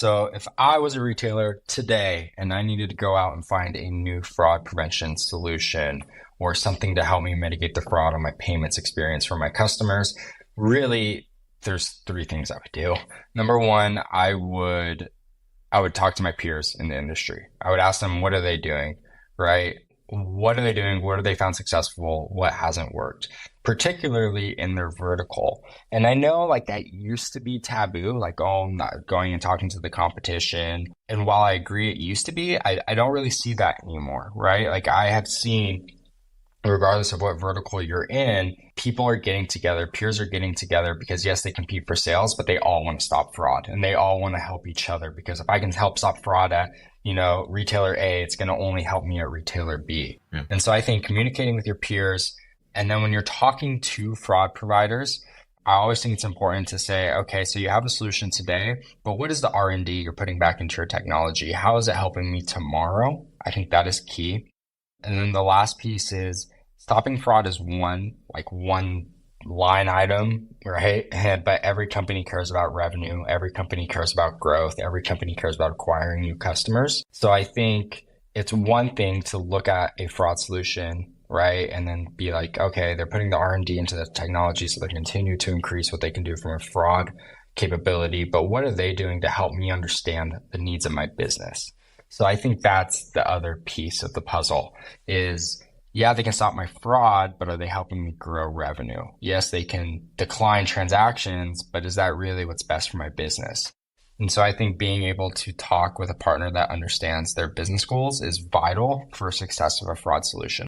So if I was a retailer today and I needed to go out and find a new fraud prevention solution or something to help me mitigate the fraud on my payments experience for my customers, really, there's three things I would do. Number one, I would talk to my peers in the industry. I would ask them, what are they doing, right? What are they doing? What have they found successful? What hasn't worked, particularly in their vertical? And I know like that used to be taboo, like, oh, I'm not going and talking to the competition. And while I agree it used to be, I don't really see that anymore, right? Like I have seen, regardless of what vertical you're in, people are getting together, peers are getting together because yes, they compete for sales, but they all want to stop fraud and they all want to help each other because if I can help stop fraud at, retailer A, it's going to only help me at retailer B. Yeah. And so I think communicating with your peers, and then when you're talking to fraud providers, I always think it's important to say, okay, so you have a solution today, but what is the R&D you're putting back into your technology? How is it helping me tomorrow? I think that is key. And then the last piece is stopping fraud is one line item, right? But every company cares about revenue. Every company cares about growth. Every company cares about acquiring new customers. So I think it's one thing to look at a fraud solution, right? And then be like, okay, they're putting the R&D into the technology so they continue to increase what they can do from a fraud capability. But what are they doing to help me understand the needs of my business? So I think that's the other piece of the puzzle is, yeah, they can stop my fraud, but are they helping me grow revenue? Yes, they can decline transactions, but is that really what's best for my business? And so I think being able to talk with a partner that understands their business goals is vital for success of a fraud solution.